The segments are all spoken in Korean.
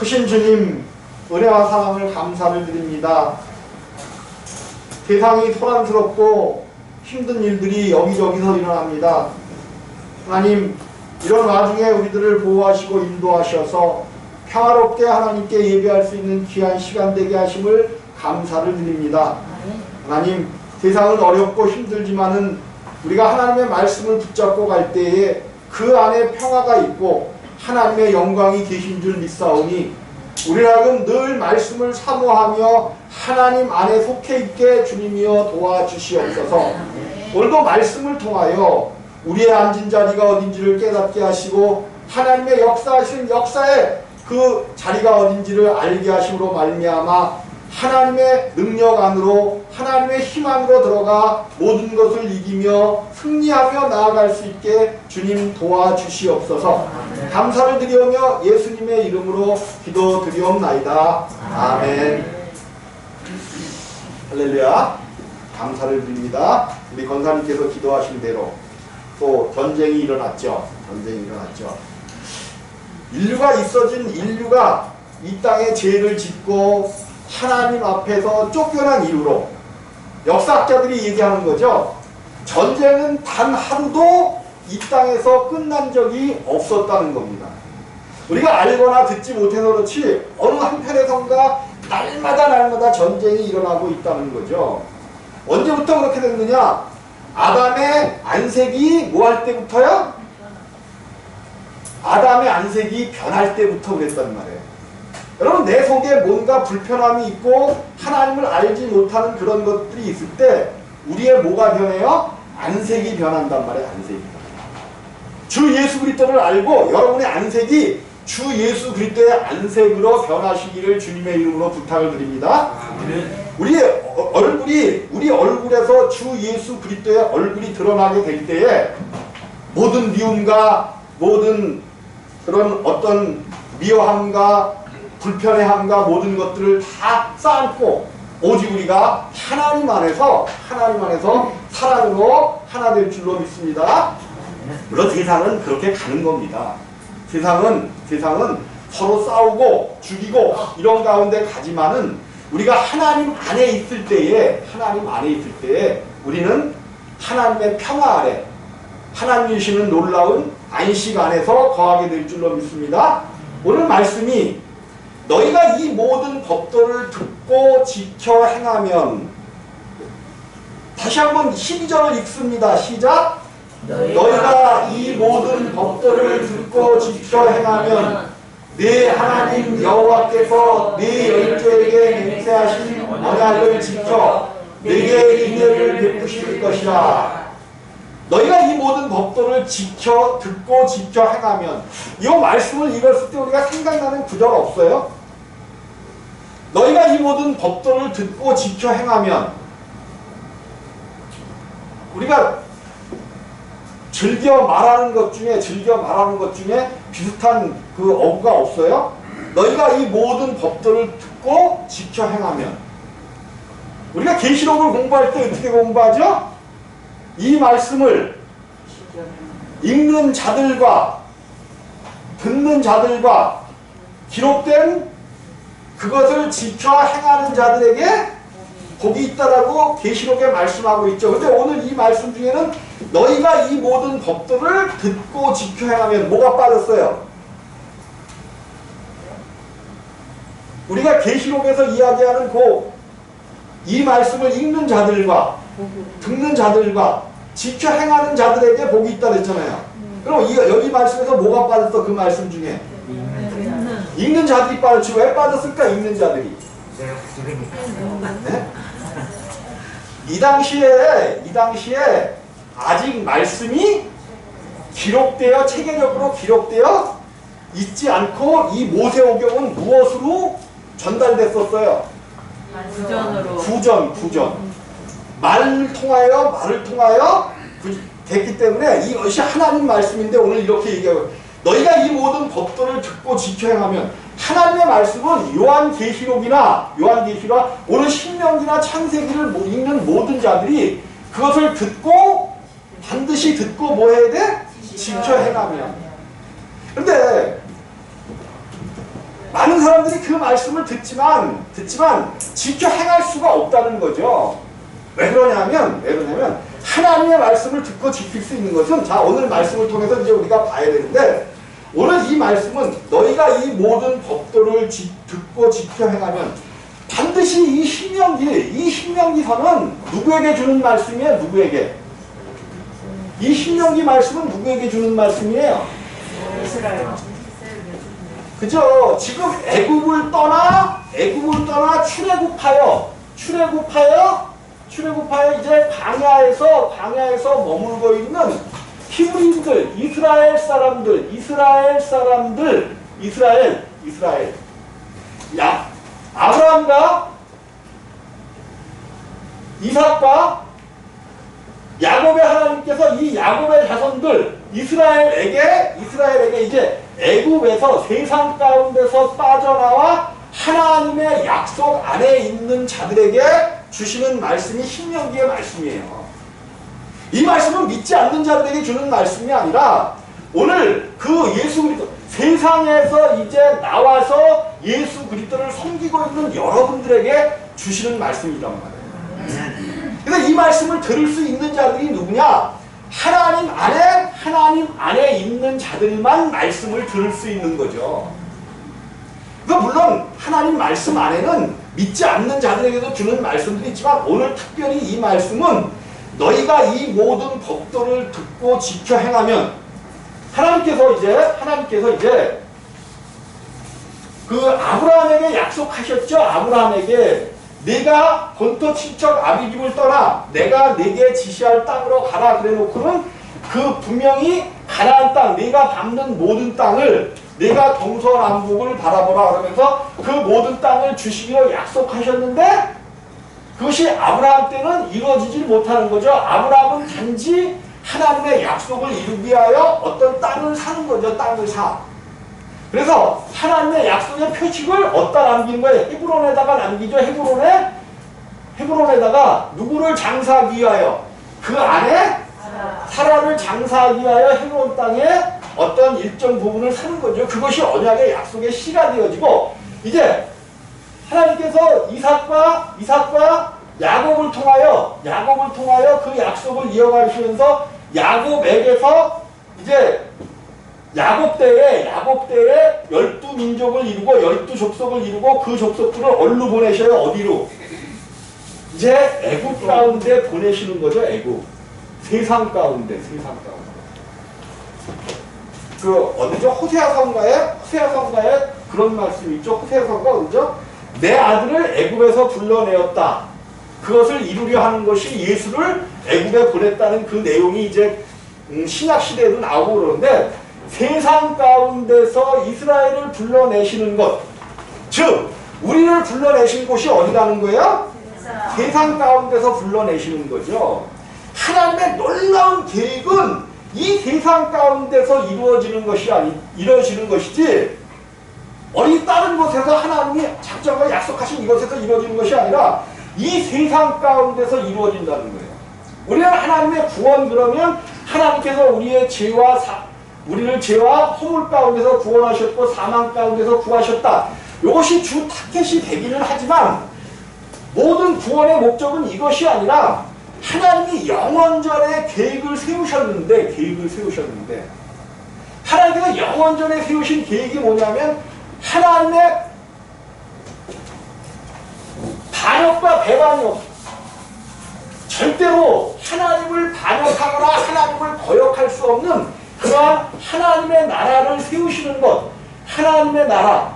크신 주님, 은혜와 사랑을 감사를 드립니다. 세상이 소란스럽고 힘든 일들이 여기저기서 일어납니다. 하나님, 이런 와중에 우리들을 보호하시고 인도하셔서 평화롭게 하나님께 예배할 수 있는 귀한 시간 되게 하심을 감사를 드립니다. 하나님, 세상은 어렵고 힘들지만은 우리가 하나님의 말씀을 붙잡고 갈 때에 그 안에 평화가 있고 하나님의 영광이 계신 줄 믿사오니 우리라금 늘 말씀을 사모하며 하나님 안에 속해 있게 주님이여 도와주시옵소서. 오늘도 말씀을 통하여 우리의 앉은 자리가 어딘지를 깨닫게 하시고 하나님의 역사하신 역사에 그 자리가 어딘지를 알게 하심으로 말미암아 하나님의 능력 안으로 하나님의 힘 안으로 들어가 모든 것을 이기며 승리하며 나아갈 수 있게 주님 도와주시옵소서. 감사를 드리오며 예수님의 이름으로 기도드리옵나이다. 아멘. 할렐루야. 감사를 드립니다. 우리 권사님께서 기도하신 대로 또 전쟁이 일어났죠. 인류가 있어진 인류가 이 땅에 죄를 짓고 하나님 앞에서 쫓겨난 이유로 역사학자들이 얘기하는 거죠. 전쟁은 단 하루도 이 땅에서 끝난 적이 없었다는 겁니다. 우리가 알거나 듣지 못해서 그렇지 어느 한편에선가 날마다 전쟁이 일어나고 있다는 거죠. 언제부터 그렇게 됐느냐? 아담의 안색이 뭐 할 때부터요? 아담의 안색이 변할 때부터 그랬단 말이에요. 여러분, 내 속에 뭔가 불편함이 있고 하나님을 알지 못하는 그런 것들이 있을 때 우리의 뭐가 변해요? 안색이 변한단 말이에요. 안색이. 주 예수 그리스도를 알고 여러분의 안색이 주 예수 그리스도의 안색으로 변하시기를 주님의 이름으로 부탁을 드립니다. 우리 얼굴에서 주 예수 그리스도의 얼굴이 드러나게 될 때에 모든 미움과 모든 그런 어떤 미워함과 불편해함과 모든 것들을 다 쌓고 오직 우리가 하나님 안에서 사랑으로 하나 될 줄로 믿습니다. 물론 세상은 그렇게 가는 겁니다. 세상은 서로 싸우고 죽이고 이런 가운데 가지만은 우리가 하나님 안에 있을 때에 우리는 하나님의 평화 아래 하나님이 주시는 놀라운 안식 안에서 거하게 될 줄로 믿습니다. 오늘 말씀이 너희가 이 모든 법도를 듣고 지켜 행하면, 다시 한번 12절을 읽습니다. 시작. 너희가 이 모든 법도를 듣고 지켜 행하면 네 하나님 여호와께서 네 열조에게 맹세하신 언약을 지켜 네게 인애를 베푸실 것이라. 너희가 이 모든 법도를 듣고 지켜 행하면, 이 말씀을 읽었을 때 우리가 생각나는 구절 없어요? 너희가 이 모든 법도를 듣고 지켜 행하면, 우리가 즐겨 말하는 것 중에 비슷한 그 어구가 없어요? 너희가 이 모든 법도를 듣고 지켜 행하면, 우리가 계시록을 공부할 때 어떻게 공부하죠? 이 말씀을 읽는 자들과 듣는 자들과 기록된 그것을 지켜 행하는 자들에게 복이 있다라고 계시록에 말씀하고 있죠. 근데 오늘 이 말씀 중에는 너희가 이 모든 법도를 듣고 지켜 행하면 뭐가 빠졌어요? 우리가 계시록에서 이야기하는 이 말씀을 읽는 자들과 듣는 자들과 지켜 행하는 자들에게 복이 있다 그랬잖아요. 그럼 여기 말씀에서 뭐가 빠졌어? 그 말씀 중에 읽는 자들이 빠졌지. 왜 빠졌을까? 읽는 자들이. 네? 이 당시에 아직 말씀이 기록되어 체계적으로 기록되어 있지 않고 이 모세오경은 무엇으로 전달됐었어요? 구전. 말을 통하여 됐기 때문에 이것이 하나님 말씀인데 오늘 이렇게 얘기하고, 너희가 이 모든 법도를 듣고 지켜 행하면, 하나님의 말씀은 요한계시록이나 오늘 신명기나 창세기를 읽는 모든 자들이 그것을 반드시 듣고 뭐 해야 돼? 지켜 행하면. 그런데 많은 많은 사람들이 그 말씀을 듣지만 지켜 행할 수가 없다는 거죠. 왜 그러냐면 하나님의 말씀을 듣고 지킬 수 있는 것은, 자, 오늘 말씀을 통해서 이제 우리가 봐야 되는데, 오늘 이 말씀은 너희가 이 모든 법도를 듣고 지켜 행하면 반드시 이 신명기서는 누구에게 주는 말씀이에요? 누구에게? 이 신명기 말씀은 누구에게 주는 말씀이에요? 이스라엘. 그죠? 지금 애굽을 떠나 출애굽하여 이제 광야에서 머물고 있는 히브리인들, 이스라엘. 야, 아브라함과 이삭과 야곱의 하나님께서 이 야곱의 자손들 이스라엘에게 이제 애굽에서 세상 가운데서 빠져나와 하나님의 약속 안에 있는 자들에게 주시는 말씀이 신명기의 말씀이에요. 이 말씀은 믿지 않는 자들에게 주는 말씀이 아니라 오늘 그 예수 그리스도, 세상에서 이제 나와서 예수 그리스도를 섬기고 있는 여러분들에게 주시는 말씀이란 말이에요. 그래서 이 말씀을 들을 수 있는 자들이 누구냐? 하나님 안에 있는 자들만 말씀을 들을 수 있는 거죠. 물론 하나님 말씀 안에는 믿지 않는 자들에게도 주는 말씀들이 있지만, 오늘 특별히 이 말씀은 너희가 이 모든 법도를 듣고 지켜 행하면, 하나님께서 이제 그 아브라함에게 약속하셨죠. 아브라함에게 네가 본토 친척 아비집을 떠나 내가 네게 지시할 땅으로 가라 그래 놓고는 그 분명히 가나안 땅, 네가 밟는 모든 땅을, 네가 동서남북을 바라보라 그러면서 그 모든 땅을 주시기로 약속하셨는데, 그것이 아브라함 때는 이루어지지 못하는 거죠. 아브라함은 단지 하나님의 약속을 이루기 위하여 어떤 땅을 사는 거죠. 땅을 사. 그래서 하나님의 약속의 표식을 어디다 남기는 거예요? 헤브론에다가 남기죠. 헤브론에다가 누구를 장사하기 위하여? 그 안에 사라를 장사하기 위하여 헤브론 땅에 어떤 일정 부분을 사는 거죠. 그것이 언약의 약속의 씨가 되어지고, 이제 하나님께서 이삭과 야곱을 통하여 그 약속을 이어가시면서 야곱에게서 이제 야곱 때에 12민족을 이루고 12족속을 이루고 그 족속들을 어디로 보내셔요? 어디로? 이제 애굽 가운데 보내시는 거죠. 애굽. 세상 가운데. 그 어디죠? 호세아서인가에 그런 말씀이 있죠. 호세아서가 어디죠? 내 아들을 애굽에서 불러내었다. 그것을 이루려 하는 것이 예수를 애굽에 보냈다는 그 내용이 이제 신약 시대에도 나오고 그러는데, 세상 가운데서 이스라엘을 불러내시는 것, 즉 우리를 불러내신 곳이 어디라는 거예요? 세상 가운데서 불러내시는 거죠. 하나님의 놀라운 계획은 이 세상 가운데서 이루어지는 것이지, 어디 다른 곳에서 하나님이 작정과 약속하신 이곳에서 이루어지는 것이 아니라 이 세상 가운데서 이루어진다는 거예요. 우리는 하나님의 구원, 그러면 하나님께서 우리를 죄와 허물 가운데서 구원하셨고 사망 가운데서 구하셨다. 이것이 주 타켓이 되기는 하지만, 모든 구원의 목적은 이것이 아니라 하나님이 영원전에 계획을 세우셨는데 하나님께서 영원전에 세우신 계획이 뭐냐면, 하나님의 반역과 배반이 없어. 절대로 하나님을 반역하거나 하나님을 거역할 수 없는 그러한 하나님의 나라를 세우시는 것. 하나님의 나라.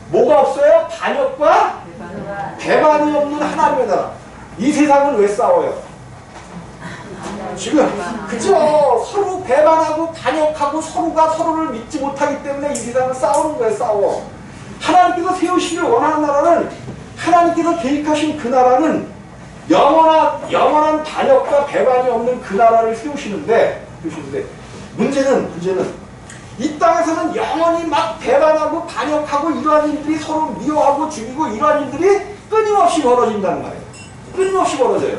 뭐가 없어요? 반역과 배반이 없는 하나님의 나라. 이 세상은 왜 싸워요? 지금 그죠? 서로 배반하고 반역하고 서로가 서로를 믿지 못하기 때문에 이 세상은 싸우는 거예요. 싸워. 하나님께서 세우시길 원하는 나라는, 하나님께서 계획하신 그 나라는 영원한 반역과 배반이 없는 그 나라를 세우시는데 문제는 이 땅에서는 영원히 막 배반하고 반역하고 이러한 일들이 서로 미워하고 죽이고 이러한 일들이 끊임없이 벌어진다는 말이에요. 끊임없이 벌어져요.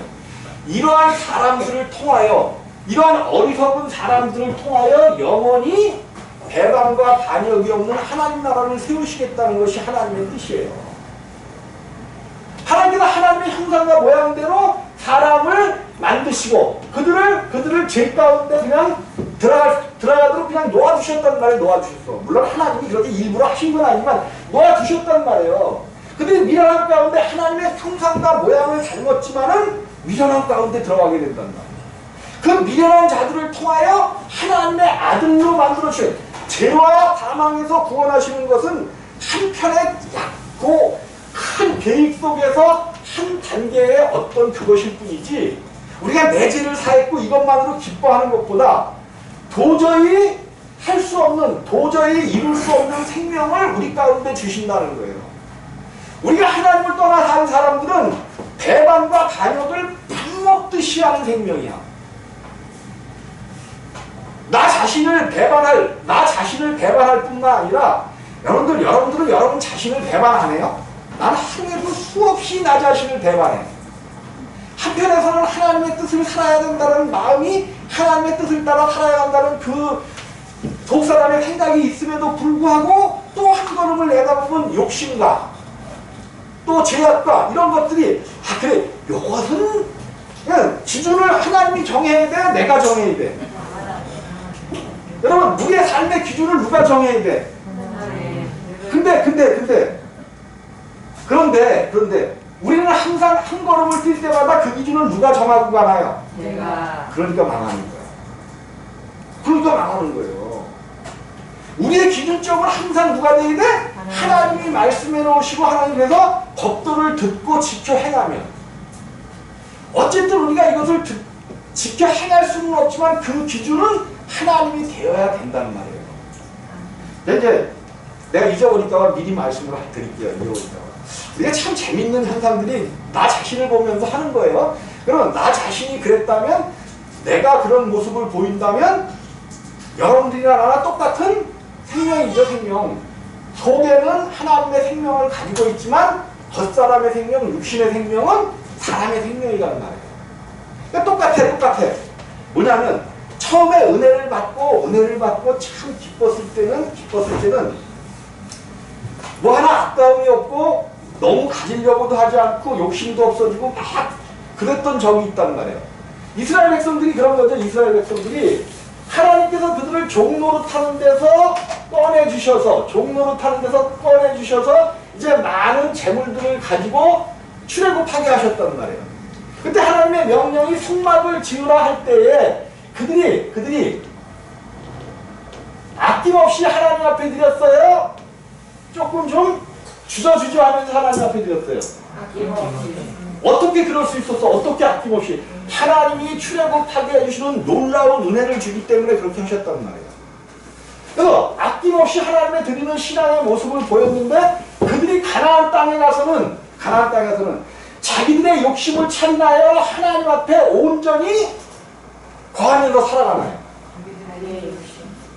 이러한 사람들을 통하여, 이러한 어리석은 사람들을 통하여 영원히 배반과 반역이 없는 하나님 나라를 세우시겠다는 것이 하나님의 뜻이에요. 하나님께서 하나님의 형상과 모양대로 사람을 만드시고 그들을 죄 가운데 그냥 들어가도록 그냥 놓아주셨단 말이에요. 놓아주셨어. 물론 하나님이 그렇게 일부러 하신 건 아니지만 놓아주셨단 말이에요. 그들이 미련한 가운데 하나님의 형상과 모양을 닮았지만은 미련한 가운데 들어가게 된단 말이에요. 그 미련한 자들을 통하여 하나님의 아들로 만들어주신 죄와 사망에서 구원하시는 것은 한편의 얕고 큰 계획 속에서 한 단계의 어떤 그것일 뿐이지 우리가 내 죄를 사했고 이것만으로 기뻐하는 것보다 도저히 할 수 없는 도저히 이룰 수 없는 생명을 우리 가운데 주신다는 거예요. 우리가 하나님을 떠나 산 사람들은 배반과 반역을 밥 먹듯이 하는 생명이야. 나 자신을 배반할 뿐만 아니라 여러분들은 여러분 자신을 배반 안 해요? 나는 하루에도 수없이 나 자신을 배반해. 한편에서는 하나님의 뜻을 살아야 된다는 마음이 하나님의 뜻을 따라 살아야 한다는 그 속사람의 생각이 있음에도 불구하고 또 한 걸음을 내다보면 욕심과 또 죄악과 이런 것들이 그래 요것은 그냥 기준을 하나님이 정해야 돼? 내가 정해야 돼? 여러분 우리의 삶의 기준을 누가 정해야 돼? 그런데 우리는 항상 한 걸음을 뛸 때마다 그 기준을 누가 정하고 가나요? 내가. 그러니까 망하는 거예요. 우리의 기준점은 항상 누가 돼야 돼? 하나님이 말씀해 놓으시고 하나님께서 법도를 듣고 지켜 행하면 어쨌든 우리가 이것을 지켜 행할 수는 없지만 그 기준은 하나님이 되어야 된다는 말이에요. 이제 내가 잊어버릴까봐 미리 말씀을 드릴게요. 우리가 참 재밌는 현상들이 나 자신을 보면서 하는 거예요. 그럼 나 자신이 그랬다면 내가 그런 모습을 보인다면 여러분들이나 나나 똑같은 생명이죠. 생명. 속에는 하나님의 생명을 가지고 있지만 겉사람의 생명, 육신의 생명은 사람의 생명이라는 말이에요. 그러니까 똑같아. 뭐냐면 처음에 은혜를 받고 참 기뻤을 때는 뭐 하나 아까움이 없고 너무 가지려고도 하지 않고 욕심도 없어지고 막 그랬던 적이 있단 말이에요. 이스라엘 백성들이 그런 거죠. 이스라엘 백성들이 하나님께서 그들을 종노릇하는 데서 꺼내주셔서 이제 많은 재물들을 가지고 출애굽하게 하셨단 말이에요. 그때 하나님의 명령이 성막을 지으라 할 때에 그들이 아낌없이 하나님 앞에 드렸어요? 조금 좀 주저주저 하면서 하나님 앞에 드렸어요? 아낌없이. 어떻게 그럴 수 있었어? 어떻게 아낌없이? 하나님이 출애굽하게 해주시는 놀라운 은혜를 주기 때문에 그렇게 하셨단 말이에요. 그래서 아낌없이 하나님의 드리는 신앙의 모습을 보였는데 그들이 가나안 땅에 가서는 자기들의 욕심을 차리나요? 하나님 앞에 온전히 거하면서 살아가나요?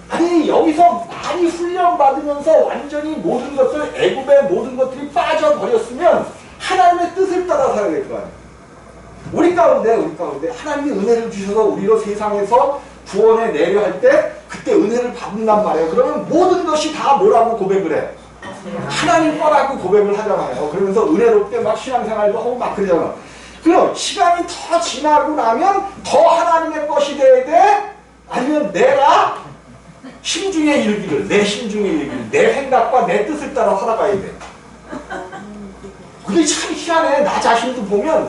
아니 여기서 많이 훈련받으면서 완전히 모든 것들 애굽의 모든 것들이 빠져버렸으면 하나님의 뜻을 따라 살아야 될 거 아니에요. 우리 가운데 하나님이 은혜를 주셔서 우리로 세상에서 구원에 내려 할 때 그때 은혜를 받는단 말이에요. 그러면 모든 것이 다 뭐라고 고백을 해? 하나님 거라고 고백을 하잖아요. 그러면서 은혜롭게 막 신앙생활도 하고 막 그러잖아. 그럼 시간이 더 지나고 나면 더 하나님의 것이 돼야 돼? 아니면 내가 심중에 일기를 내 생각과 내 뜻을 따라 살아가야 돼. 그게 참 희한해. 나 자신도 보면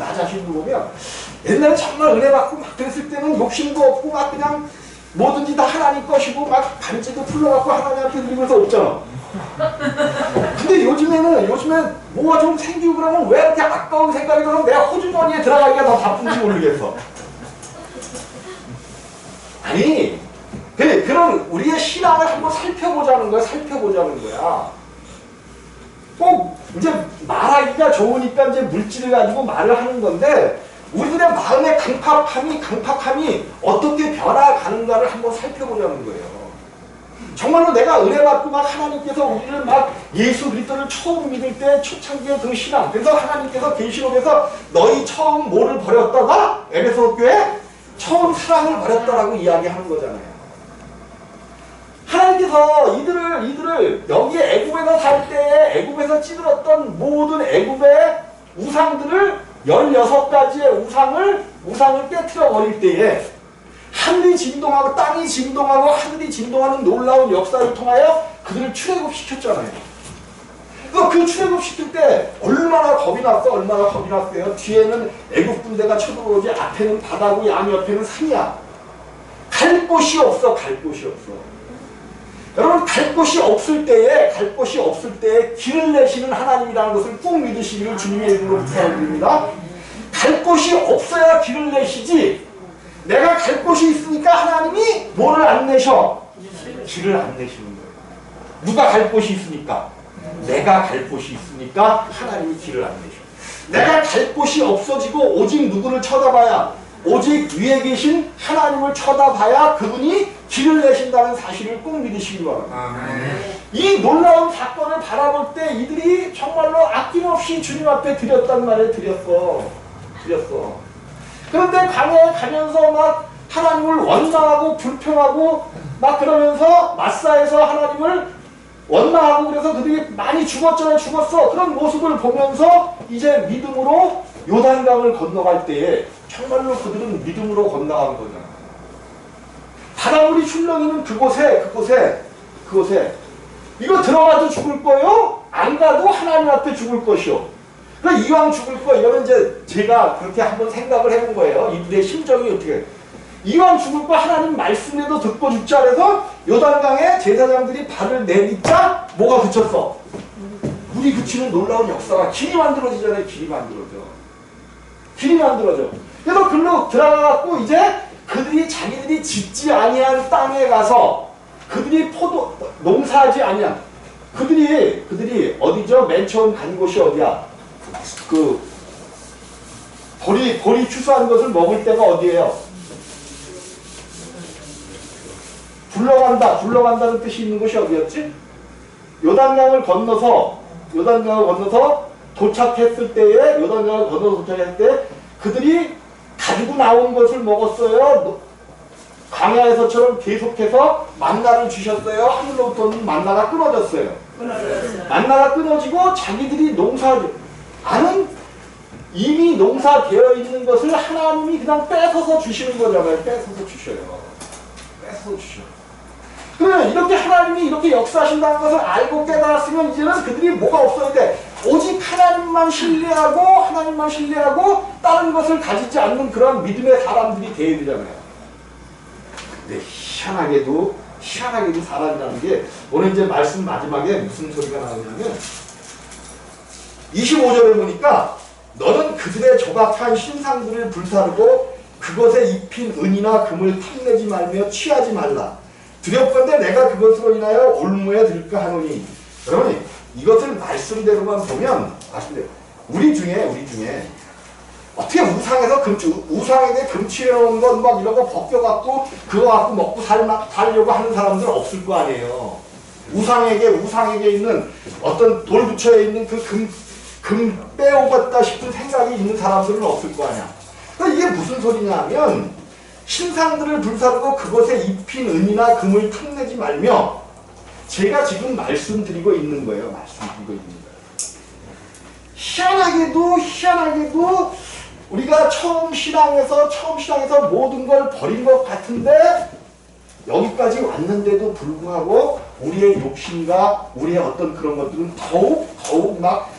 옛날에 정말 은혜 받고 막 그랬을 때는 욕심도 없고 막 그냥 뭐든지 다 하나님 것이고 막 반지도 풀러갖고 하나님 앞에 드리면서 없잖아. 근데 요즘에는 뭐가 좀 생기고 그러면 왜 이렇게 아까운 생각이 들어서 내가 호주머니에 들어가기가 더 바쁜지 모르겠어. 아니 그런 우리의 신앙을 한번 살펴보자는 거야. 꼭 이제 말하기가 좋으니까 이제 물질을 가지고 말을 하는 건데 우리들의 마음의 강팍함이 어떻게 변화가는가를 한번 살펴보자는 거예요. 정말로 내가 은혜 받고 막 하나님께서 우리를 막 예수 그리스도를 처음 믿을 때 초창기의 그 신앙, 그래서 하나님께서 계시록에서 너희 처음 뭐를 버렸다가 에베소 교회 처음 사랑을 버렸다라고 이야기하는 거잖아요. 하나님 하나님께서 이들을 여기 애굽에서 살 때에 애굽에서 찌들었던 모든 애굽의 우상들을 16가지의 우상을 깨트려 버릴 때에 하늘이 진동하고 땅이 진동하고 하늘이 진동하는 놀라운 역사를 통하여 그들을 출애굽시켰잖아요. 그 출애굽시킬 때 얼마나 겁이 났어요. 뒤에는 애굽 군대가 쳐들어오지, 앞에는 바다고 양 옆에는 산이야. 갈 곳이 없어. 여러분, 갈 곳이 없을 때에 길을 내시는 하나님이라는 것을 꼭 믿으시기를 주님의 이름으로 부탁드립니다. 갈 곳이 없어야 길을 내시지. 내가 갈 곳이 있으니까 하나님이 뭐를 안 내셔? 길을 안 내시는 거예요. 누가 갈 곳이 있으니까? 내가 갈 곳이 있으니까 하나님이 길을 안 내셔. 내가 갈 곳이 없어지고 오직 누구를 쳐다봐야, 오직 위에 계신 하나님을 쳐다봐야 그분이 길을 내신다는 사실을 꼭 믿으시기 바랍니다. 이 놀라운 사건을 바라볼 때 이들이 정말로 아낌없이 주님 앞에 드렸단 말이에요. 드렸어. 그런데 광야에 가면서 막 하나님을 원망하고 불평하고 막 그러면서 마사에서 하나님을 원망하고 그래서 그들이 많이 죽었어. 그런 모습을 보면서 이제 믿음으로 요단강을 건너갈 때에 정말로 그들은 믿음으로 건너간 거잖아. 바닷물이 출렁이는 그곳에 이거 들어가도 죽을 거요? 안 가도 하나님 앞에 죽을 것이요. 그러니까 이왕 죽을 거, 이거는 이제 제가 그렇게 한번 생각을 해본 거예요. 이들의 심정이 어떻게. 이왕 죽을 거 하나님 말씀에도 듣고 죽자 그래서 요단강에 제사장들이 발을 내딛자 뭐가 그쳤어? 물이 그치는 놀라운 역사가 길이 만들어지잖아요. 길이 만들어져. 그래서 글로 들어가갖고 이제 그들이 자기들이 짓지 아니한 땅에 가서 그들이 농사하지 아니한 그들이 어디죠? 맨 처음 간 곳이 어디야? 그 보리 추수한 것을 먹을 때가 어디예요? 굴러간다는 뜻이 있는 곳이 어디였지? 요단강을 건너서 도착했을 때에 그들이 가지고 나온 것을 먹었어요. 광야에서처럼 계속해서 만나를 주셨어요. 하늘로부터는 만나가 끊어졌어요. 만나가 끊어지고 자기들이 이미 농사되어 있는 것을 하나님이 그냥 뺏어서 주시는 거잖아요. 뺏어서 주셔. 그러면 이렇게 하나님이 이렇게 역사하신다는 것을 알고 깨달았으면 이제는 그들이 뭐가 없어야 돼? 오직 하나님만 신뢰하고 다른 것을 가지지 않는 그런 믿음의 사람들이 되어야 되잖아요. 근데 희한하게도 사람이라는 게 오늘 이제 말씀 마지막에 무슨 소리가 나오냐면 25절에 보니까 너는 그들의 조각한 신상들을 불사르고 그것에 입힌 은이나 금을 탐내지 말며 취하지 말라. 두렵건대 내가 그것으로 인하여 올무에 들까 하노니. 여러분 이것을 말씀대로만 보면 우리 중에 어떻게 우상에게 금치해놓은 건 막 이런 거 벗겨갖고 그거 갖고 먹고 살려고 하는 사람들 없을 거 아니에요. 우상에게 있는 어떤 돌 붙여 있는 그 금 빼오겠다 싶은 생각이 있는 사람들은 없을 거 아니야. 그러니까 이게 무슨 소리냐 하면 신상들을 불사르고 그것에 입힌 은이나 금을 탐내지 말며 제가 지금 말씀드리고 있는 거예요. 희한하게도 우리가 처음 신앙에서 모든 걸 버린 것 같은데 여기까지 왔는데도 불구하고 우리의 욕심과 우리의 어떤 그런 것들은 더욱 막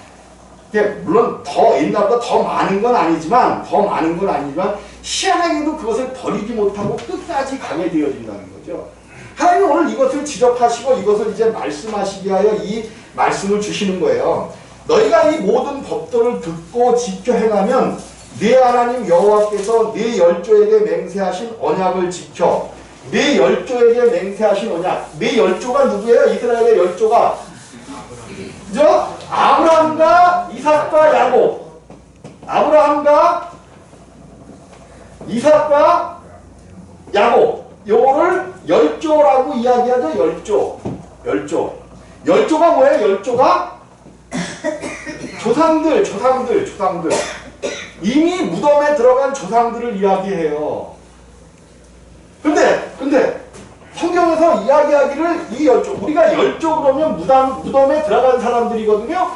물론 더 옛날보다 더 많은 건 아니지만 희한하게도 그것을 버리지 못하고 끝까지 가게 되어진다는 거죠. 하나님은 오늘 이것을 지적하시고 이것을 이제 말씀하시기 위하여 이 말씀을 주시는 거예요. 너희가 이 모든 법도를 듣고 지켜 행하면 네 하나님 여호와께서 네 열조에게 맹세하신 언약을 지켜. 네 열조에게 맹세하신 언약. 네 열조가 누구예요? 이스라엘의 열조가 그죠? 아브라함과 이삭과 야곱. 요거를 열조라고 이야기하죠. 열조가 뭐예요? 열조가 조상들. 이미 무덤에 들어간 조상들을 이야기해요. 근데 성경에서 이야기하기를 이 열조, 우리가 열조 그러면 무덤에 들어간 사람들이거든요.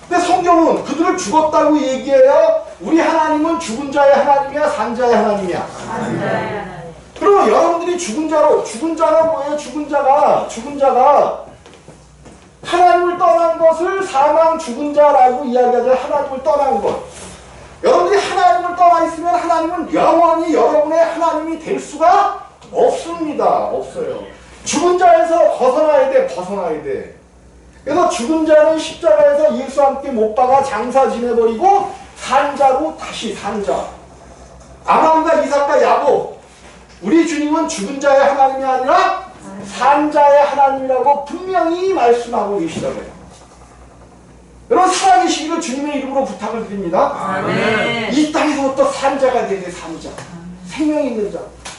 근데 성경은 그들을 죽었다고 얘기해요. 우리 하나님은 죽은 자의 하나님이야, 산 자의 하나님이야? 그럼 여러분들이 죽은 자가 뭐예요? 죽은 자가 하나님을 떠난 것을 사망 죽은 자라고 이야기하죠. 하나님을 떠난 것. 여러분들이 하나님을 떠나 있으면 하나님은 영원히 여러분의 하나님이 될 수가 없습니다. 없어요. 죽은 자에서 벗어나야 돼. 그래서 죽은 자는 십자가에서 예수와 함께 못 박아 장사 지내버리고 산 자로 다시 산 자. 아브라함과 이삭과 야곱. 우리 주님은 죽은 자의 하나님이 아니라 산 자의 하나님이라고 분명히 말씀하고 계시다고요. 여러분 살아계시기를 주님의 이름으로 부탁을 드립니다. 아멘. 이 땅에서부터 산 자가 되게 산 자. 생명이 있는 자.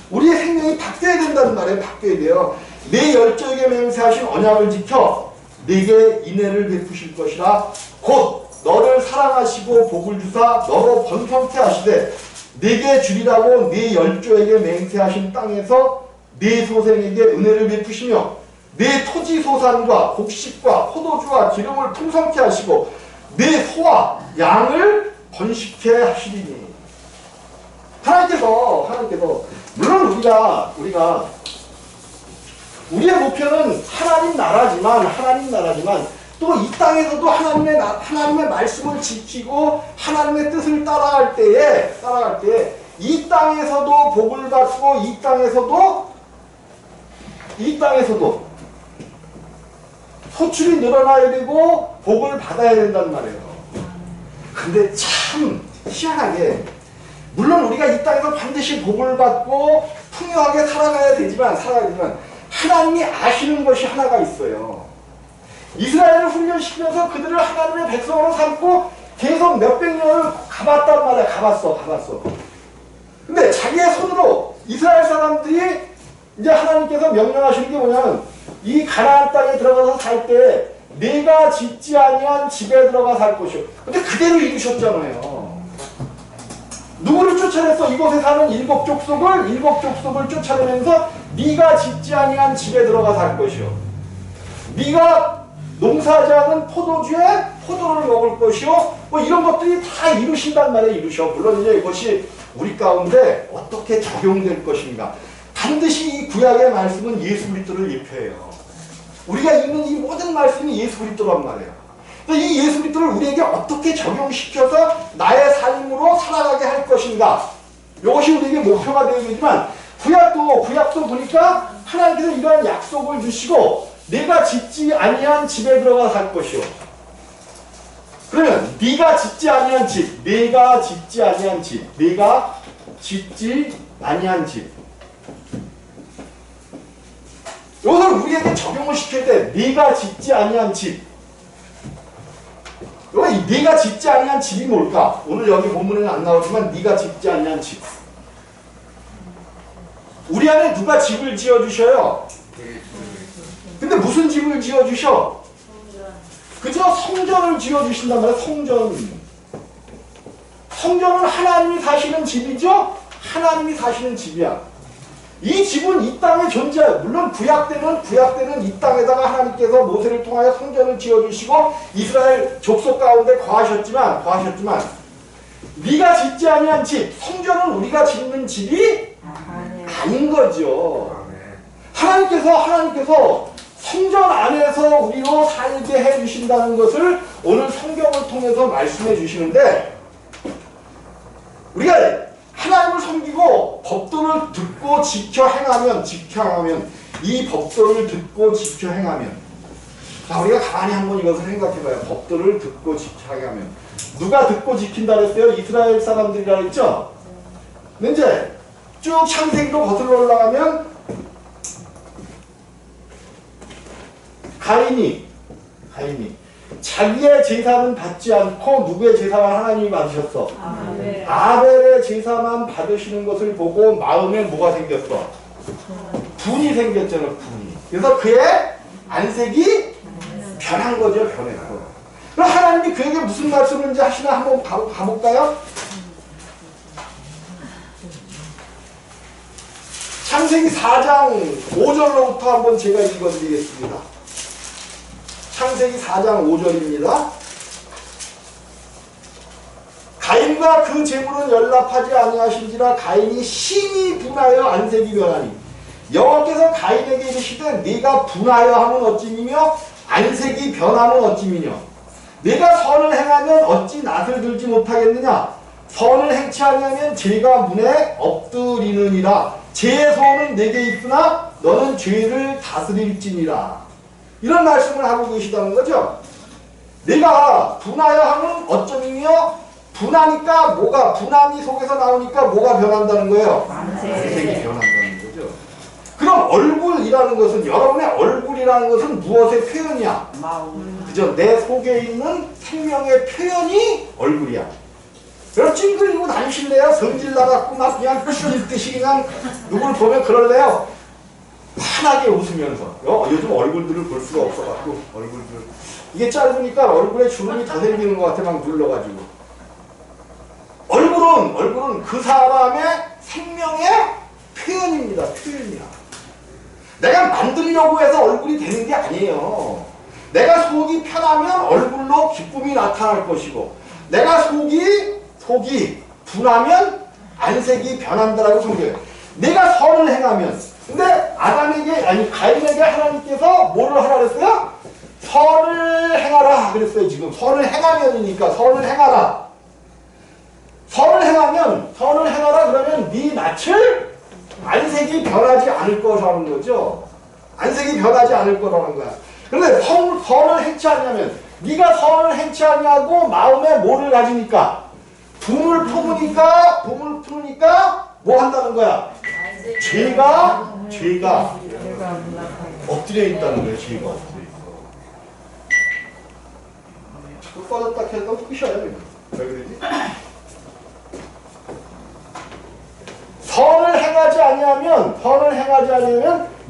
우리의 생명이 바뀌어야 된다는 말이에요. 바뀌어야 돼요. 내 열조에게 맹세하신 언약을 지켜 네게 인애를 베푸실 것이라 곧 너를 사랑하시고 복을 주사 너로 번성케 하시되 네게 주리라고 네 열조에게 맹세하신 땅에서 네 소생에게 은혜를 베푸시며 네 토지 소산과 곡식과 포도주와 기름을 풍성케 하시고 네 소와 양을 번식케 하시리니. 하나님께서 물론 우리가 우리의 목표는 하나님 나라지만 또 이 땅에서도 하나님의 말씀을 지키고 하나님의 뜻을 따라갈 때에 이 땅에서도 복을 받고 이 땅에서도 소출이 늘어나야 되고 복을 받아야 된단 말이에요. 근데 참 희한하게 물론 우리가 이 땅에서 반드시 복을 받고 풍요하게 살아가야 되지만 하나님이 아시는 것이 하나가 있어요. 이스라엘을 훈련시키면서 그들을 하나님의 백성으로 삼고 계속 몇백 년을 가봤단 말이야. 가봤어. 근데 자기의 손으로 이스라엘 사람들이 이제 하나님께서 명령하시는 게 뭐냐면 이 가나안 땅에 들어가서 살 때 내가 짓지 아니한 집에 들어가 살 것이요. 근데 그대로 이루셨잖아요. 누구를 쫓아냈어? 이곳에 사는 일곱 족속을 쫓아내면서 네가 짓지 아니한 집에 들어가 살 것이요. 네가 농사하지 않은 포도주에 포도를 먹을 것이요. 뭐 이런 것들이 다 이루신단 말이에요. 이루셔. 물론 이제 이것이 우리 가운데 어떻게 적용될 것인가. 반드시 이 구약의 말씀은 예수 그리스도를 예표해요. 우리가 읽는 이 모든 말씀이 예수 그리스도란 말이에요. 이 예수 그리스도를 우리에게 어떻게 적용시켜서 나의 삶으로 살아가게 할 것인가. 이것이 우리에게 목표가 되겠지만 구약도 보니까 하나님께서 이러한 약속을 주시고 내가 짓지 아니한 집에 들어가 살 것이요. 그러면 네가 짓지 아니한 집, 내가 짓지 아니한 집, 내가 짓지 아니한 집. 이것을 우리에게 적용을 시킬 때 네가 짓지 아니한 집. 여기 네가 짓지 아니한 집이 뭘까? 오늘 여기 본문에는 안 나오지만 네가 짓지 아니한 집. 우리 안에 누가 집을 지어주셔요? 근데 무슨 집을 지어주셔? 그저 성전을 지어주신단 말이야. 성전은 하나님이 사시는 집이죠? 하나님이 사시는 집이야. 이 집은 이 땅에 존재해요. 물론 구약 때는 이 땅에다가 하나님께서 모세를 통하여 성전을 지어주시고 이스라엘 족속 가운데 거하셨지만 네가 짓지 아니한 집, 성전은 우리가 짓는 집이 아닌 거죠. 하나님께서 성전 안에서 우리로 살게 해주신다는 것을 오늘 성경을 통해서 말씀해 주시는데 우리가 하나님을 섬기고 법도를 듣고 지켜 행하면 이 법도를 듣고 지켜 행하면 자 우리가 가만히 한번 이것을 생각해봐요. 법도를 듣고 지켜 행하면 누가 듣고 지킨다 그랬어요? 이스라엘 사람들이라 그랬죠? 근데 이제 쭉 창세기로 거슬러 올라가면 가인이 자기의 제사는 받지 않고 누구의 제사만 하나님이 받으셨어? 아벨의 제사만 받으시는 것을 보고 마음에 뭐가 생겼어? 분이 생겼잖아. 분이. 그래서 그의 안색이 변한 거죠. 변했어. 그럼 하나님이 그에게 무슨 말씀을 이제 하시나 한번 가볼까요? 창세기 4장 5절로부터 한번 제가 읽어드리겠습니다. 창세기 4장 5절입니다. 가인과 그 재물은 연락하지 아니하신지라 가인이 심히 분하여 안색이 변하니 여호와께서 가인에게 이르시되 네가 분하여 함은 어찌미며 안색이 변함은 어찌미뇨 네가 선을 행하면 어찌 낯을 들지 못하겠느냐 선을 행치 아니하면 죄가 문에 엎드리느니라 죄의 소원은 내게 있으나 너는 죄를 다스릴지니라 이런 말씀을 하고 계시다는 거죠. 내가 분하여 함은 어쩌미며 분하니까 뭐가 분함이 속에서 나오니까 뭐가 변한다는 거예요? 안색이 변한다는 거죠. 그럼 얼굴이라는 것은 여러분의 얼굴이라는 것은 무엇의 표현이야? 그죠? 내 속에 있는 생명의 표현이 얼굴이야. 여러분 찡그리고 다니실래요? 성질 나갖고 막 그냥 죽일 듯이 그냥 누굴 보면 그럴래요? 환하게 웃으면서 요즘 얼굴들을 볼 수가 없어갖고 얼굴들 이게 짧으니까 얼굴에 주름이 더 생기는 것 같아 막 눌러가지고 얼굴은 그 사람의 생명의 표현입니다. 표현이야. 내가 만들려고 해서 얼굴이 되는 게 아니에요. 내가 속이 편하면 얼굴로 기쁨이 나타날 것이고 내가 속이 분하면 안색이 변한다라고 성경해요. 내가 선을 행하면 근데 가인에게 하나님께서 뭐를 하라 그랬어요? 선을 행하라 그랬어요. 지금 선을 행하면이니까 선을 행하라. 선을 행하라 그러면 네 낯을 안색이 변하지 않을 거라는 거죠. 안색이 변하지 않을 거라는 거야. 그런데 선을 행치 않냐면 네가 선을 행치 않냐고 마음에 뭐를 가지니까 붐을 품으니까 뭐 한다는 거야? 죄가 엎드려 있다는 거예요. 죄가 엎드려 있어. 자꾸 꺼졌다 켰다 끄셔요. 왜 그러지? 선을 행하지 아니하면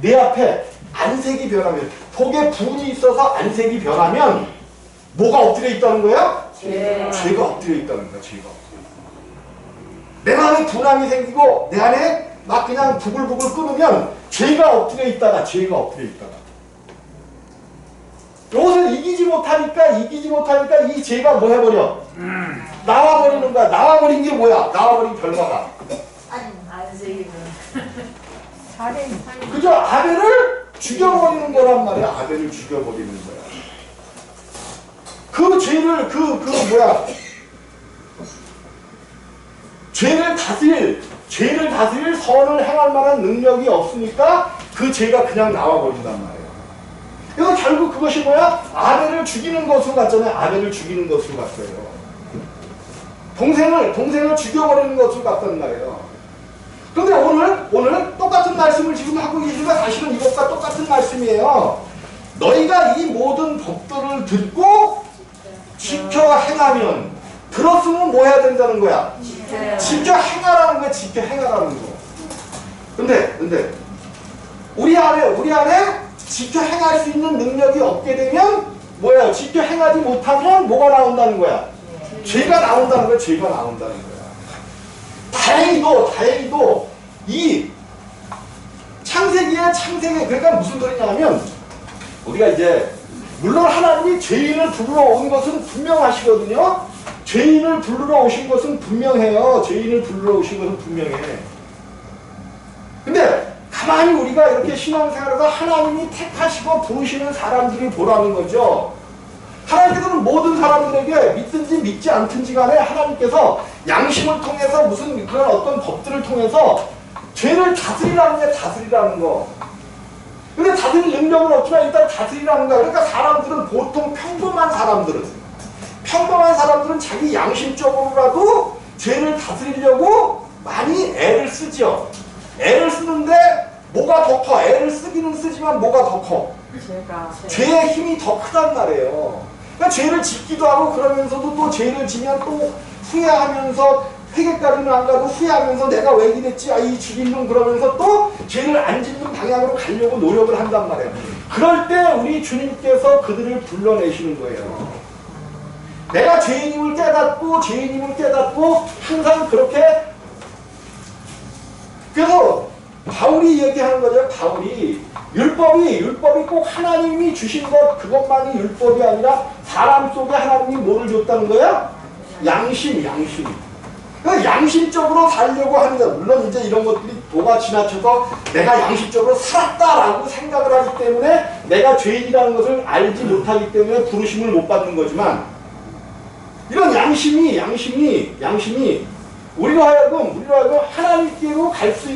내 앞에 안색이 변하면 속에 분이 있어서 안색이 변하면 뭐가 엎드려 있다는 거야? 죄가 엎드려 있다는 거야. 죄가 엎드려 있다. 내 마음에 분함이 생기고 내 안에 막 그냥 부글부글 끓으면 죄가 엎드려 있다가 이것을 이기지 못하니까 이 죄가 뭐 해버려? 나와버리는 거야. 나와버린 게 뭐야? 나와버린 결과가 그죠? 아벨을 죽여버리는 거란 말이야. 아벨을 죽여버리는 거야. 그 죄를 죄를 다스릴 선을 행할 만한 능력이 없으니까 그 죄가 그냥 나와버린단 말이에요. 그래서 결국 그것이 뭐야? 아벨을 죽이는 것으로 갔잖아요. 아벨을 죽이는 것으로 갔어요. 동생을 죽여버리는 것으로 갔단 말이에요. 근데 오늘 똑같은 말씀을 지금 하고 계시지만 사실은 이것과 똑같은 말씀이에요. 너희가 이 모든 법들을 듣고 지켜 행하면 들었으면 뭐 해야 된다는 거야? 지켜 행하라는 거야. 지켜 행하라는 거. 근데 우리 안에 지켜 행할 수 있는 능력이 없게 되면 뭐야? 지켜 행하지 못하면 뭐가 나온다는 거야? 죄가 나온다는 거야. 죄가 나온다는 거야. 다행히도 이 창세기에 그러니까 무슨 소리냐면 우리가 이제 물론 하나님이 죄인을 부르러 온 것은 분명하시거든요. 죄인을 부르러 오신 것은 분명해요. 근데 가만히 우리가 이렇게 신앙생활에서 하나님이 택하시고 부르시는 사람들이 보라는 거죠. 하나님께서는 모든 사람들에게 믿든지 믿지 않든지 간에 하나님께서 양심을 통해서 무슨 그런 어떤 법들을 통해서 죄를 다스리라는 거. 근데 다스릴 능력은 없지만 일단 다스리라는 거야. 그러니까 사람들은 보통 평범한 사람들은 자기 양심적으로라도 죄를 다스리려고 많이 애를 쓰죠. 애를 쓰는데 뭐가 더 커? 애를 쓰기는 쓰지만 뭐가 더 커? 죄의 힘이 더 크단 말이에요. 그러니까 죄를 짓기도 하고 그러면서도 또 죄를 지면 또 후회하면서 회개까지는 안 가도 후회하면서 내가 왜 이랬지? 이 죽인 놈 그러면서 또 죄를 안 짓는 방향으로 가려고 노력을 한단 말이에요. 그럴 때 우리 주님께서 그들을 불러내시는 거예요. 내가 죄인임을 깨닫고 항상 그렇게 그래서 바울이 얘기하는 거죠. 바울이 율법이 꼭 하나님이 주신 것 그것만이 율법이 아니라 사람 속에 하나님이 뭐를 줬다는 거야? 양심. 그러니까 양심적으로 살려고 하는 거야. 물론 이제 이런 것들이 도가 지나쳐서 내가 양심적으로 살았다라고 생각을 하기 때문에 내가 죄인이라는 것을 알지 못하기 때문에 부르심을 못 받는 거지만 이런 양심이 우리로 하여금 하나님께로 갈 수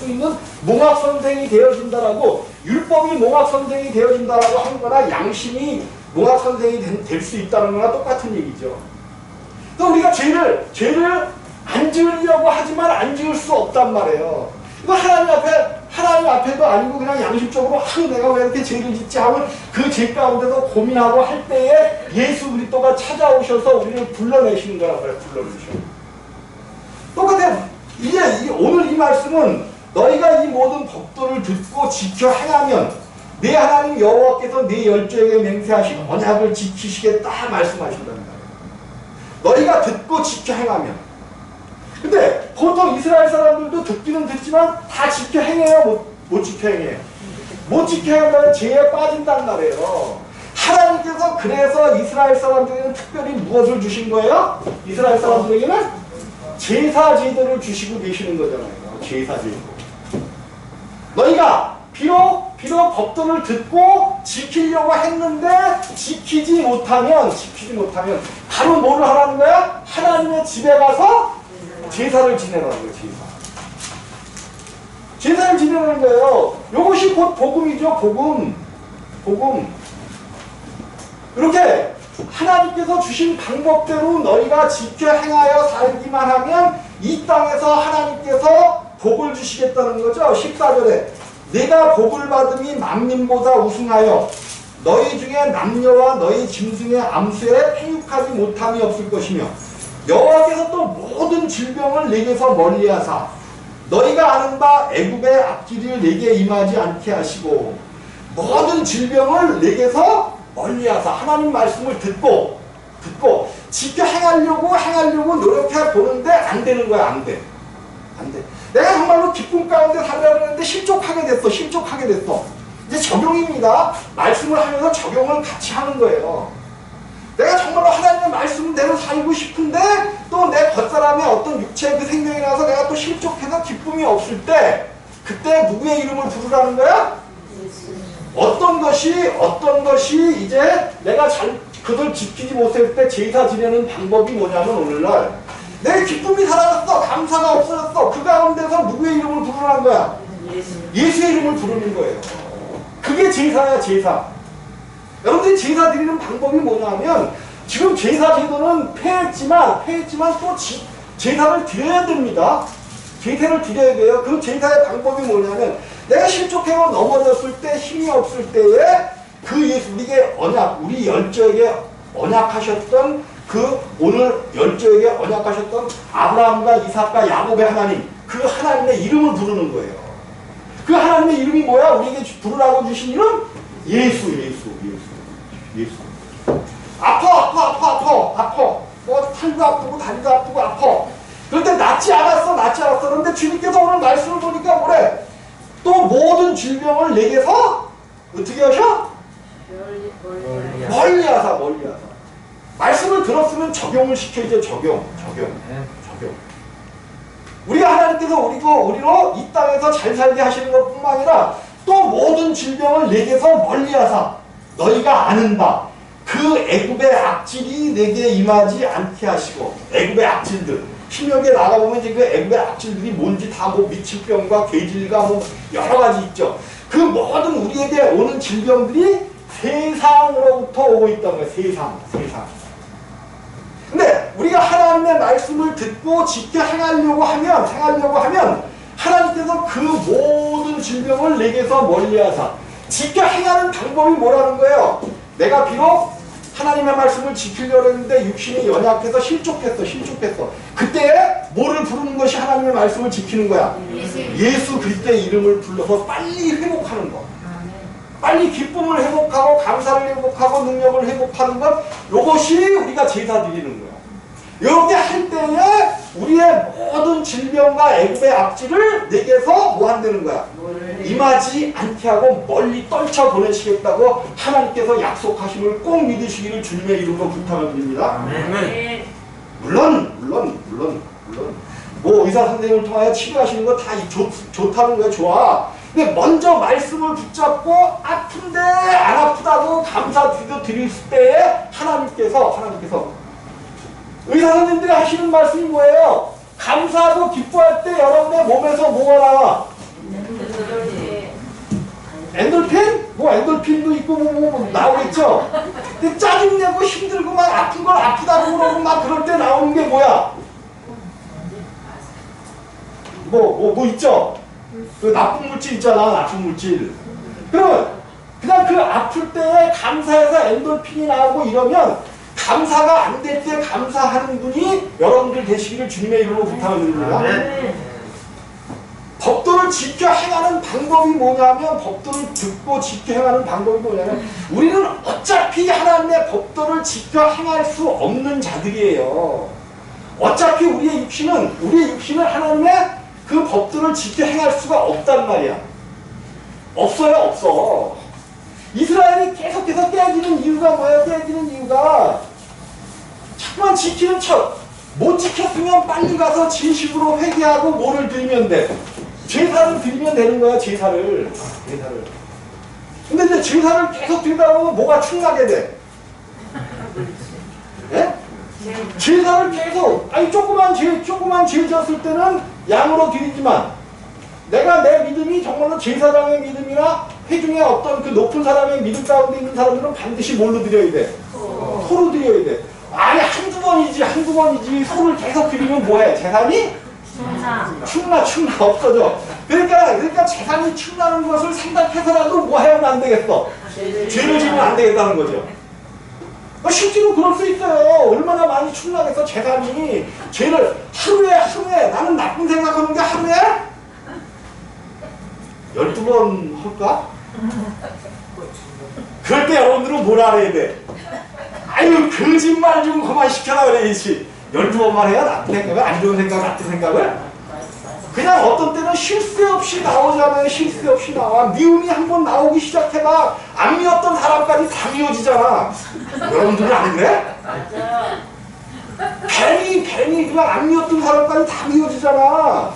있는 몽학 선생이 되어진다라고 율법이 몽학 선생이 되어진다라고 한 거나 양심이 몽학 선생이 될 수 있다는 거나 똑같은 얘기죠. 또 우리가 죄를 안 지으려고 하지만 안 지을 수 없단 말이에요. 이거 하나님 앞에도 아니고 그냥 양심적으로 내가 왜 이렇게 죄를 짓지 하면 그 죄 가운데서 고민하고 할 때에 예수 그리스도가 찾아오셔서 우리를 불러내시는 거란 말이에요. 불러내셔. 똑같아요. 이제 오늘 이 말씀은 너희가 이 모든 법도를 듣고 지켜 행하면 내 하나님 여호와께서 네 열조에게 맹세하신 언약을 지키시겠다 말씀하신다는 거예요. 너희가 듣고 지켜 행하면. 근데 보통 이스라엘 사람들도 듣기는 듣지만 다 지켜 행해요? 못 지켜 행해요? 못 지켜 행하면 죄에 빠진단 말이에요. 하나님께서 그래서 이스라엘 사람들에게는 특별히 무엇을 주신 거예요? 이스라엘 사람들에게는 제사 제도를 주시고 계시는 거잖아요. 제사 제도. 너희가 비록 법도를 듣고 지키려고 했는데 지키지 못하면 바로 뭐를 하라는 거야? 하나님의 집에 가서 제사를 지내라는 거예요. 제사를 지내라는 거예요. 이것이 곧 복음이죠. 복음. 이렇게 하나님께서 주신 방법대로 너희가 지켜 행하여 살기만 하면 이 땅에서 하나님께서 복을 주시겠다는 거죠. 14절에 내가 복을 받음이 만민보다 우승하여 너희 중에 남녀와 너희 짐승의 암수에 행육하지 못함이 없을 것이며 여호와께서 또 모든 질병을 내게서 멀리하사 너희가 아는 바 애굽의 악질을 내게 임하지 않게 하시고 모든 질병을 내게서 멀리하사 하나님 말씀을 듣고 지켜 행하려고 노력해 보는데 안 되는 거야. 안 돼. 내가 정말로 기쁨 가운데 살려고 했는데 실족하게 됐어. 이제 적용입니다. 말씀을 하면서 적용을 같이 하는 거예요. 내가 정말로 하나님의 말씀대로 살고 싶은데 또 내 겉사람의 어떤 육체의 그 생명이 나서 내가 또 실족해서 기쁨이 없을 때 그때 누구의 이름을 부르라는 거야? 어떤 것이 이제 내가 그걸 지키지 못할 때 제사 지내는 방법이 뭐냐면 오늘날 내 기쁨이 사라졌어. 감사가 없어졌어. 그 가운데서 누구의 이름을 부르라는 거야? 예수의 이름을 부르는 거예요. 그게 제사야. 제사. 여러분들이 제사 드리는 방법이 뭐냐면 지금 제사 제도는 폐했지만 또 제사를 드려야 됩니다. 제사를 드려야 돼요. 그 제사의 방법이 뭐냐면 내가 실족해서 넘어졌을 때 힘이 없을 때에 그 예수 우리 열조에게 언약하셨던 오늘 열조에게 언약하셨던 아브라함과 이삭과 야곱의 하나님 그 하나님의 이름을 부르는 거예요. 그 하나님의 이름이 뭐야? 우리에게 부르라고 주신 이름? 예수. 아파. 뭐 팔도 아프고 다리도 아프고 아파. 그런데 낫지 않았어. 그런데 주님께서 오늘 말씀을 보니까 뭐래? 또 모든 질병을 내게서 어떻게 하셔? 멀리하사. 말씀을 들었으면 적용을 시켜야죠. 적용. 우리가 하나님께서 우리로 이 땅에서 잘 살게 하시는 것뿐만 아니라 또 모든 질병을 내게서 멀리하사 너희가 아는 바 그 애굽의 악질이 내게 임하지 않게 하시고 애굽의 악질들 신명기에 나가보면 이제 그 애굽의 악질들이 뭔지 다 뭐 미칠병과 괴질과 뭐 여러 가지 있죠. 그 모든 우리에게 오는 질병들이 세상으로부터 오고 있다는 거예요. 세상. 근데 우리가 하나님의 말씀을 듣고 지켜 행하려고 하면 하나님께서 그 모든 질병을 내게서 멀리하사 지켜 행하는 방법이 뭐라는 거예요? 내가 비록 하나님의 말씀을 지키려고 했는데 육신이 연약해서 실족했어. 그때 뭐를 부르는 것이 하나님의 말씀을 지키는 거야? 예수 그리스도의 이름을 불러서 빨리 회복하는 것. 빨리 기쁨을 회복하고 감사를 회복하고 능력을 회복하는 것. 이것이 우리가 제사 드리는 거야. 이렇게 할 때에 우리의 모든 질병과 애굽의 악질을 내게서 뭐 한다는 거야? 임하지 않게 하고 멀리 떨쳐 보내시겠다고 하나님께서 약속하심을 꼭 믿으시기를 주님의 이름으로 부탁을 드립니다. 물론 뭐 의사 선생님을 통하여 치료하시는 거 다 좋다는 거야. 좋아. 근데 먼저 말씀을 붙잡고 아픈데 안 아프다고 감사드리도 드릴 때에 하나님께서 의사 선생님들이 하시는 말씀이 뭐예요? 감사하고 기뻐할 때 여러분의 몸에서 뭐가 나와? 엔돌핀? 뭐 엔돌핀도 있고 뭐 나오겠죠? 근데 짜증내고 힘들고 막 아픈 걸 아프다고 그러고 막 그럴 때 나오는 게 뭐야? 뭐 있죠? 그 나쁜 물질 있잖아, 나쁜 물질. 그러면 그냥 그 아플 때 감사해서 엔돌핀이 나오고 이러면 감사가 안 될 때 감사하는 분이 여러분들 되시기를 주님의 이름으로 부탁을 드립니다. 법도를 지켜 행하는 방법이 뭐냐면, 법도를 듣고 지켜 행하는 방법이 뭐냐면, 우리는 어차피 하나님의 법도를 지켜 행할 수 없는 자들이에요. 어차피 우리의 육신은 하나님의 그 법도를 지켜 행할 수가 없단 말이야. 없어. 이스라엘이 계속해서 깨지는 이유가 뭐예요? 깨지는 이유가 자꾸만 지키는 척. 못 지켰으면 빨리 가서 진심으로 회개하고 뭐를 드리면 돼? 제사를 드리면 되는 거야. 제사를. 근데 이제 제사를 계속 드리다 보면 뭐가 충나게 돼? 예? 제사를 계속, 조그만 죄 졌을 때는 양으로 드리지만, 내가 내 믿음이 정말로 제사장의 믿음이나 회중의 어떤 그 높은 사람의 믿음 가운데 있는 사람들은 반드시 뭘로 드려야 돼? 소로 드려야 돼. 아니 한두 번이지 소를 계속 드리면 뭐해? 재산이? 충나 없어져. 그러니까 재산이 충나는 것을 생각해서라도 뭐 하면 안 되겠어? 죄를 지면 안 되겠다는 거죠. 실제로 그럴 수 있어요. 얼마나 많이 충나겠어 재산이. 죄를 하루에 나는 나쁜 생각하는 게 하루에 12번 할까? 그럴 때 여러분들은 뭘 알아야 돼? 아유 거짓말 좀 그만 시켜라 그래야지. 12번만 해야 나쁜 생각을, 안 좋은 생각, 나쁜 생각을. 그냥 어떤 때는 쉴 새 없이 나오잖아요. 쉴 새 없이 나와. 미움이 한번 나오기 시작해봐. 안 미웠던 사람까지 다 미워지잖아. 여러분들은 안 그래? 괜히 그냥 안 미웠던 사람까지 다 미워지잖아.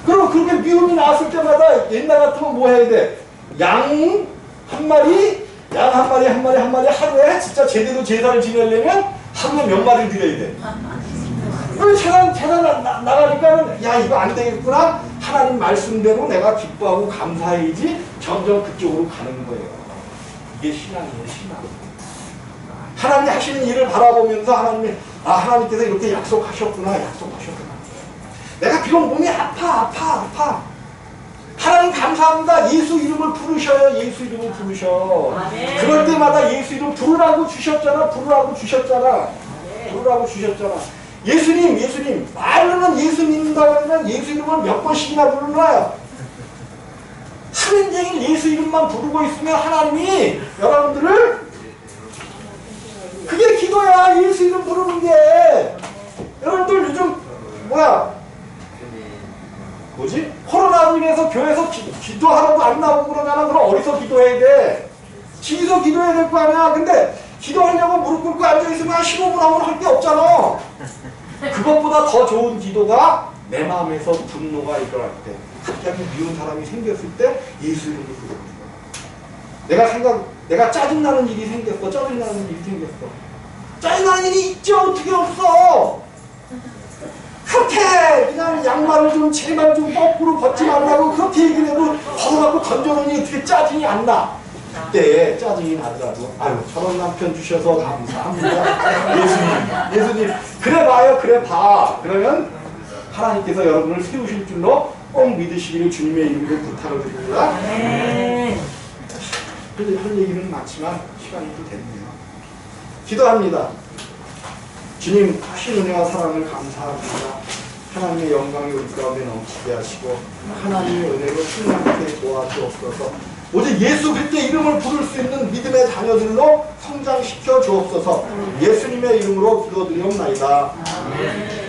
그럼 그렇게 미움이 나왔을 때마다 옛날 같으면 뭐 해야 돼? 양 한 마리 하루에 진짜 제대로 제사를 지내려면 하루에 몇 마리를 드려야 돼. 그럼 제사 나가니까는 야 이거 안 되겠구나. 하나님 말씀대로 내가 기뻐하고 감사해야지. 점점 그쪽으로 가는 거예요. 이게 신앙이에요, 신앙. 하나님이 하시는 일을 바라보면서 하나님께서 이렇게 약속하셨구나. 내가 비록 몸이 아파. 하나님 감사합니다. 예수 이름을 부르셔요. 예수 이름을 부르셔. 아멘. 그럴 때마다 예수 이름 부르라고 주셨잖아. 예수님. 말로는 예수 믿는다고 하면 예수 이름을 몇 번씩이나 부르나요? 하루종일 예수 이름만 부르고 있으면 하나님이 여러분들을, 그게 기도야. 예수 이름 부르는 게. 여러분들 요즘 코로나로 인해서 교회에서 기도하라고 안 나오고 그러잖아. 그럼 어디서 기도해야 돼? 집에서 기도해야 될 거 아니야. 근데 기도하려고 무릎 꿇고 앉아있으면 15분 하면 할 게 없잖아. 그것보다 더 좋은 기도가 내 마음에서 분노가 일어날 때, 갑자기 미운 사람이 생겼을 때 예수 이름을 부르는 거야. 내가 짜증나는 일이 생겼어. 짜증나는 일이 있죠. 어떻게 없어? 그렇게 그냥 양말을 좀 제발 좀 거꾸로 벗지 말라고 그렇게 얘기를 해도 벗어갖고 던져놓으니 어떻게 짜증이 안 나? 그때 짜증이 나더라도 아유 저런 남편 주셔서 감사합니다. 예수님 그래 봐요. 그러면 하나님께서 여러분을 세우실 줄로 꼭 믿으시기를 주님의 이름으로 부탁을 드립니다. 할 얘기는 많지만 시간이 또 됐네요. 기도합니다. 주님 하신 은혜와 사랑을 감사합니다. 하나님의 영광이 우리 가운데 넘치게 하시고 하나님의 은혜로 승리하게 도와주옵소서. 오직 예수 그리스도의 이름을 부를 수 있는 믿음의 자녀들로 성장시켜 주옵소서. 예수님의 이름으로 기도드리옵나이다. 아멘.